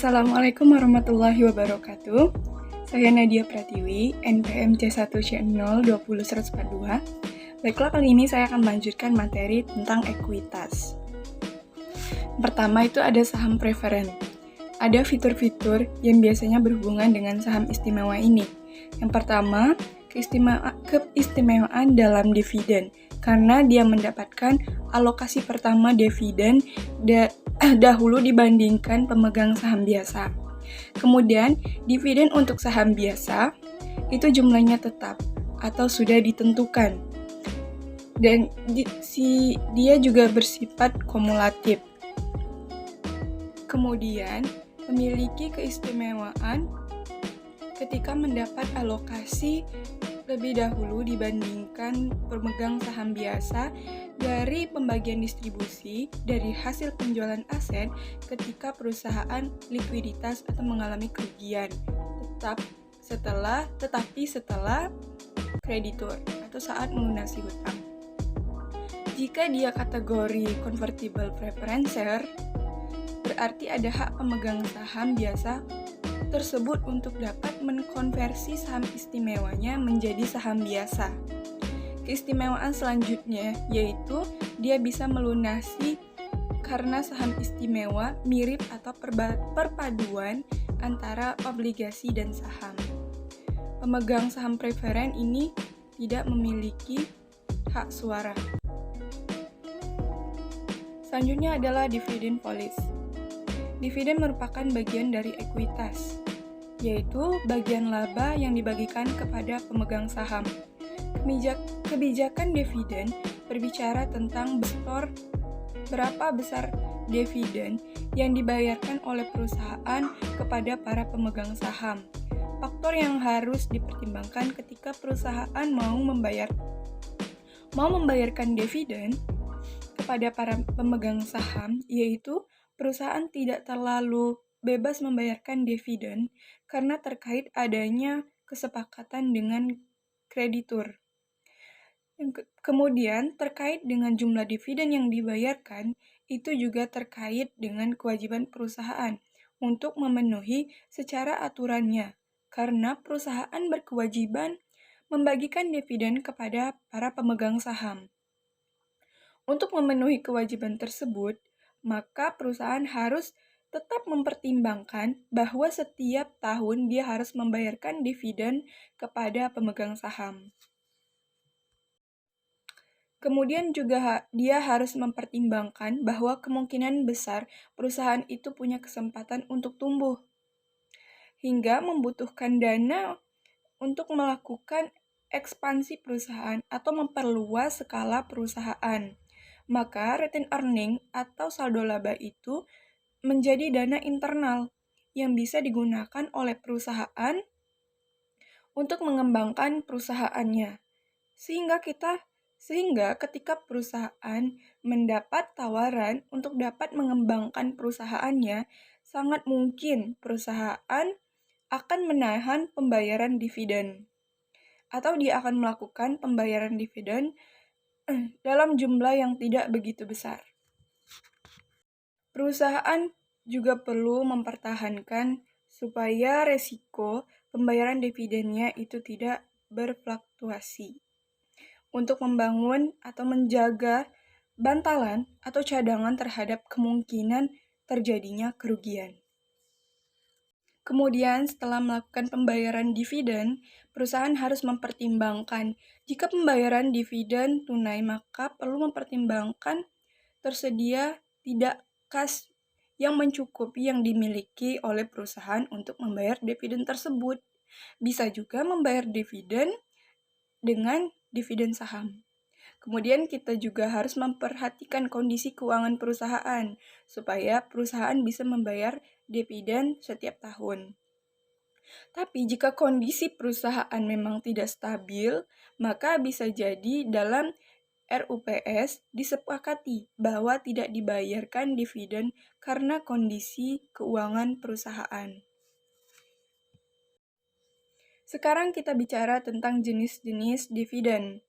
Assalamualaikum warahmatullahi wabarakatuh. Saya Nadia Pratiwi, NPM C1C020-142. Baiklah, kali ini saya akan melanjutkan materi tentang ekuitas. Pertama itu ada saham preferen. Ada fitur-fitur yang biasanya berhubungan dengan saham istimewa ini. Yang pertama, keistimewaan dalam dividen, karena dia mendapatkan alokasi pertama dividen dahulu dibandingkan pemegang saham biasa. Kemudian, dividen untuk saham biasa itu jumlahnya tetap atau sudah ditentukan. Dan dia juga bersifat kumulatif. Kemudian, memiliki keistimewaan ketika mendapat alokasi lebih dahulu dibandingkan pemegang saham biasa dari pembagian distribusi dari hasil penjualan aset ketika perusahaan likuiditas atau mengalami kerugian, tetapi setelah kreditur atau saat melunasi hutang. Jika dia kategori convertible preferencer, berarti ada hak pemegang saham biasa tersebut untuk dapat mengkonversi saham istimewanya menjadi saham biasa. Keistimewaan selanjutnya yaitu dia bisa melunasi karena saham istimewa mirip atau perpaduan antara obligasi dan saham. Pemegang saham preferen ini tidak memiliki hak suara. Selanjutnya adalah dividend policy. Dividen merupakan bagian dari ekuitas, yaitu bagian laba yang dibagikan kepada pemegang saham. Kebijakan dividen berbicara tentang berapa besar dividen yang dibayarkan oleh perusahaan kepada para pemegang saham. Faktor yang harus dipertimbangkan ketika perusahaan mau membayarkan dividen kepada para pemegang saham, yaitu perusahaan tidak terlalu bebas membayarkan dividen karena terkait adanya kesepakatan dengan kreditur. Kemudian, terkait dengan jumlah dividen yang dibayarkan, itu juga terkait dengan kewajiban perusahaan untuk memenuhi secara aturannya, karena perusahaan berkewajiban membagikan dividen kepada para pemegang saham. Untuk memenuhi kewajiban tersebut, maka perusahaan harus tetap mempertimbangkan bahwa setiap tahun dia harus membayarkan dividen kepada pemegang saham. Kemudian juga dia harus mempertimbangkan bahwa kemungkinan besar perusahaan itu punya kesempatan untuk tumbuh, hingga membutuhkan dana untuk melakukan ekspansi perusahaan atau memperluas skala perusahaan. Maka retained earning atau saldo laba itu menjadi dana internal yang bisa digunakan oleh perusahaan untuk mengembangkan perusahaannya. Sehingga ketika perusahaan mendapat tawaran untuk dapat mengembangkan perusahaannya, sangat mungkin perusahaan akan menahan pembayaran dividen. Atau dia akan melakukan pembayaran dividen dalam jumlah yang tidak begitu besar. Perusahaan juga perlu mempertahankan supaya resiko pembayaran dividennya itu tidak berfluktuasi untuk membangun atau menjaga bantalan atau cadangan terhadap kemungkinan terjadinya kerugian. Kemudian, setelah melakukan pembayaran dividen, perusahaan harus mempertimbangkan jika pembayaran dividen tunai, maka perlu mempertimbangkan tersedia tidak kas yang mencukupi yang dimiliki oleh perusahaan untuk membayar dividen tersebut. Bisa juga membayar dividen dengan dividen saham. Kemudian kita juga harus memperhatikan kondisi keuangan perusahaan supaya perusahaan bisa membayar dividen setiap tahun. Tapi jika kondisi perusahaan memang tidak stabil, maka bisa jadi dalam RUPS disepakati bahwa tidak dibayarkan dividen karena kondisi keuangan perusahaan. Sekarang kita bicara tentang jenis-jenis dividen.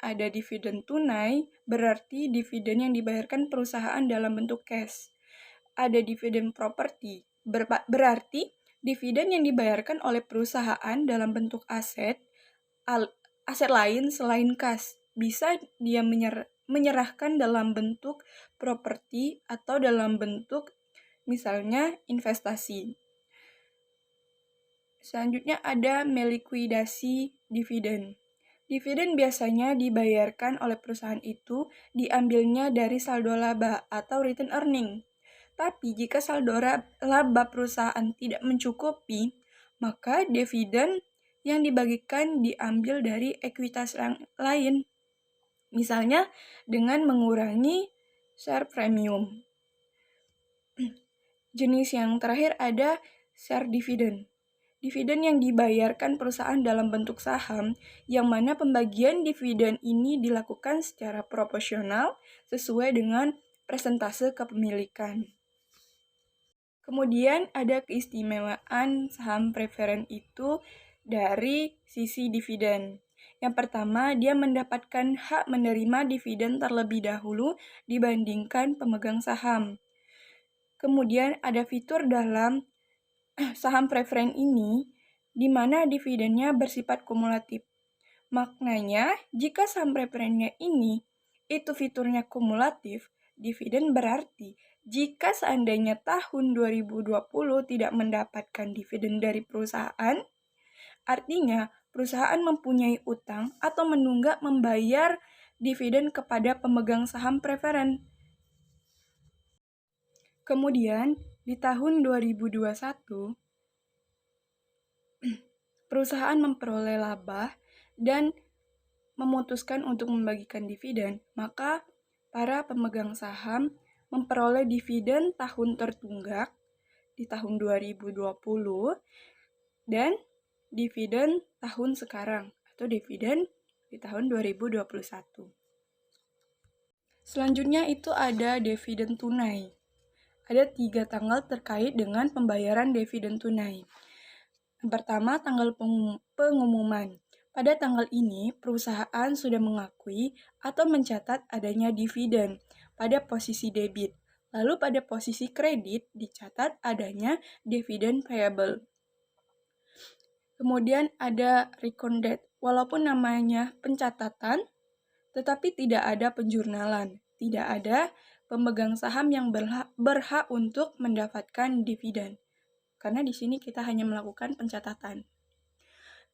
Ada dividen tunai, berarti dividen yang dibayarkan perusahaan dalam bentuk cash. ada dividen properti. Berarti dividen yang dibayarkan oleh perusahaan dalam bentuk aset lain selain kas. Bisa dia menyerahkan dalam bentuk properti atau dalam bentuk misalnya investasi. Selanjutnya ada melikuidasi dividen. Dividen biasanya dibayarkan oleh perusahaan itu diambilnya dari saldo laba atau return earning. Tapi jika saldo laba perusahaan tidak mencukupi, maka dividen yang dibagikan diambil dari ekuitas lain. Misalnya dengan mengurangi share premium. Jenis yang terakhir ada share dividend. Dividen yang dibayarkan perusahaan dalam bentuk saham, yang mana pembagian dividen ini dilakukan secara proporsional sesuai dengan persentase kepemilikan. Kemudian ada keistimewaan saham preferen itu dari sisi dividen. Yang pertama, dia mendapatkan hak menerima dividen terlebih dahulu dibandingkan pemegang saham. Kemudian ada fitur dalam saham preferen ini di mana dividennya bersifat kumulatif. Maknanya, jika saham preferennya ini itu fiturnya kumulatif, dividen berarti jika seandainya tahun 2020 tidak mendapatkan dividen dari perusahaan, artinya perusahaan mempunyai utang atau menunggak membayar dividen kepada pemegang saham preferen. Kemudian, di tahun 2021, perusahaan memperoleh laba dan memutuskan untuk membagikan dividen, maka para pemegang saham memperoleh dividen tahun tertunggak di tahun 2020 dan dividen tahun sekarang atau dividen di tahun 2021. Selanjutnya itu ada dividen tunai. Ada 3 tanggal terkait dengan pembayaran dividen tunai. Yang pertama, tanggal pengumuman. Pada tanggal ini, perusahaan sudah mengakui atau mencatat adanya dividen pada posisi debit. Lalu pada posisi kredit dicatat adanya dividen payable. Kemudian ada record date. Walaupun namanya pencatatan, tetapi tidak ada penjurnalan. Tidak ada pemegang saham yang berhak untuk mendapatkan dividen. Karena di sini kita hanya melakukan pencatatan.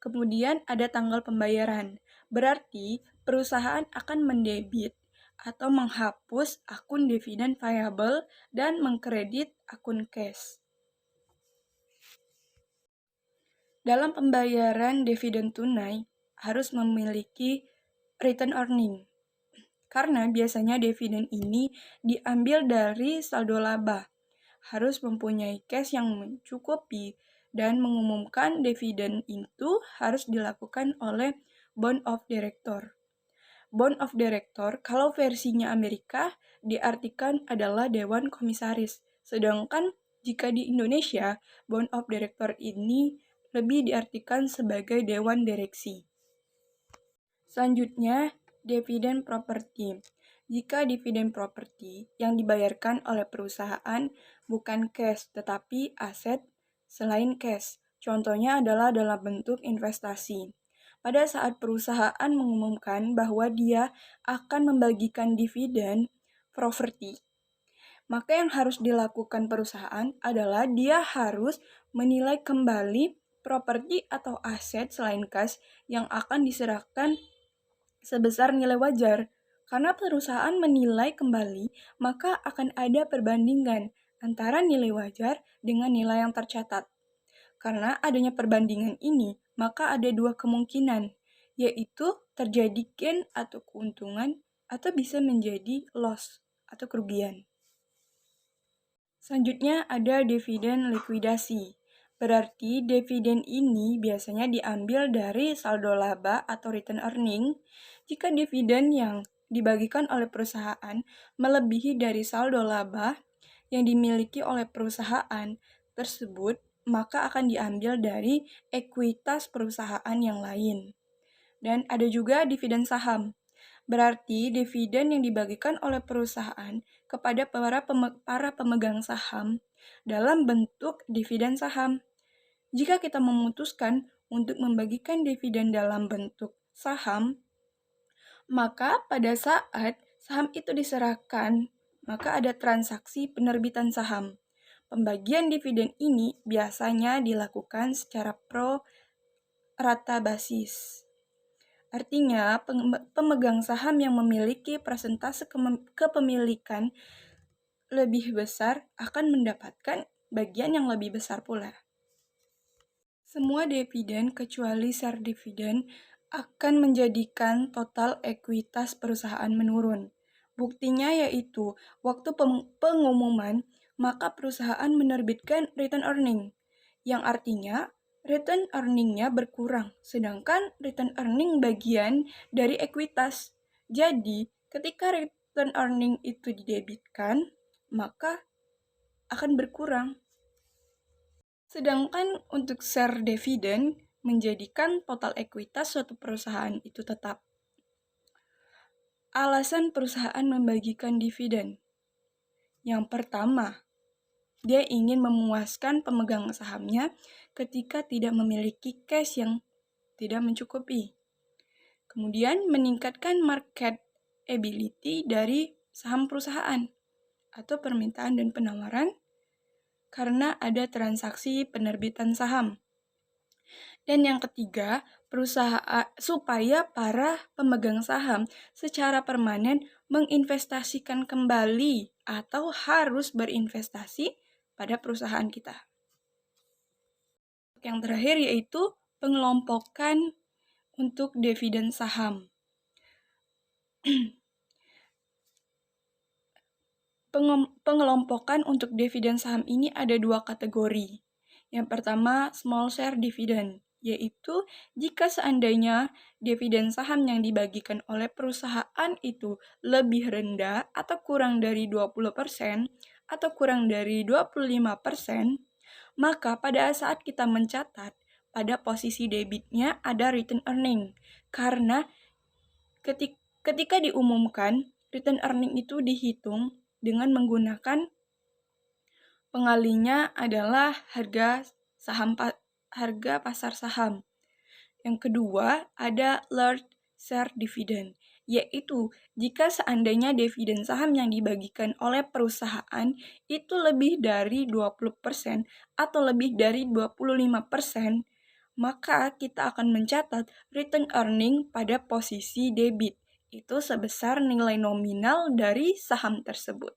Kemudian ada tanggal pembayaran. Berarti perusahaan akan mendebit atau menghapus akun dividen payable dan mengkredit akun cash. Dalam pembayaran dividen tunai harus memiliki return earning. Karena biasanya dividen ini diambil dari saldo laba. Harus mempunyai cash yang mencukupi dan mengumumkan dividen itu harus dilakukan oleh Board of Director. Board of Director kalau versinya Amerika diartikan adalah Dewan Komisaris. Sedangkan jika di Indonesia, Board of Director ini lebih diartikan sebagai Dewan Direksi. Selanjutnya, dividen properti. Jika dividen properti yang dibayarkan oleh perusahaan bukan cash tetapi aset selain cash. Contohnya adalah dalam bentuk investasi. Pada saat perusahaan mengumumkan bahwa dia akan membagikan dividen properti, maka yang harus dilakukan perusahaan adalah dia harus menilai kembali properti atau aset selain cash yang akan diserahkan sebesar nilai wajar. Karena perusahaan menilai kembali, maka akan ada perbandingan antara nilai wajar dengan nilai yang tercatat. Karena adanya perbandingan ini, maka ada 2 kemungkinan, yaitu terjadi gain atau keuntungan, atau bisa menjadi loss atau kerugian. Selanjutnya ada dividen likuidasi. Berarti dividen ini biasanya diambil dari saldo laba atau return earning. Jika dividen yang dibagikan oleh perusahaan melebihi dari saldo laba yang dimiliki oleh perusahaan tersebut, maka akan diambil dari ekuitas perusahaan yang lain. Dan ada juga dividen saham. Berarti dividen yang dibagikan oleh perusahaan kepada para pemegang saham dalam bentuk dividen saham. Jika kita memutuskan untuk membagikan dividen dalam bentuk saham, maka pada saat saham itu diserahkan, maka ada transaksi penerbitan saham. Pembagian dividen ini biasanya dilakukan secara pro rata basis. Artinya, pemegang saham yang memiliki persentase kepemilikan lebih besar akan mendapatkan bagian yang lebih besar pula. Semua dividen kecuali share dividen akan menjadikan total ekuitas perusahaan menurun. Buktinya yaitu waktu pengumuman, maka perusahaan menerbitkan return earning, yang artinya return earning-nya berkurang, sedangkan return earning bagian dari ekuitas. Jadi, ketika return earning itu didebitkan, maka akan berkurang. Sedangkan untuk share dividen menjadikan total ekuitas suatu perusahaan itu tetap. Alasan perusahaan membagikan dividen. Yang pertama, dia ingin memuaskan pemegang sahamnya ketika tidak memiliki cash yang tidak mencukupi. Kemudian meningkatkan market ability dari saham perusahaan atau permintaan dan penawaran karena ada transaksi penerbitan saham. Dan yang ketiga, supaya para pemegang saham secara permanen menginvestasikan kembali atau harus berinvestasi pada perusahaan kita. Yang terakhir yaitu pengelompokan untuk dividen saham. Pengelompokan untuk dividen saham ini ada dua kategori. Yang pertama, small share dividend, yaitu jika seandainya dividen saham yang dibagikan oleh perusahaan itu lebih rendah atau kurang dari 20% atau kurang dari 25%, maka pada saat kita mencatat, pada posisi debitnya ada return earning. Karena ketika diumumkan, return earning itu dihitung dengan menggunakan pengalinya adalah harga pasar saham. Yang kedua, ada large share dividend, yaitu jika seandainya dividen saham yang dibagikan oleh perusahaan itu lebih dari 20% atau lebih dari 25%, maka kita akan mencatat return earning pada posisi debit, itu sebesar nilai nominal dari saham tersebut.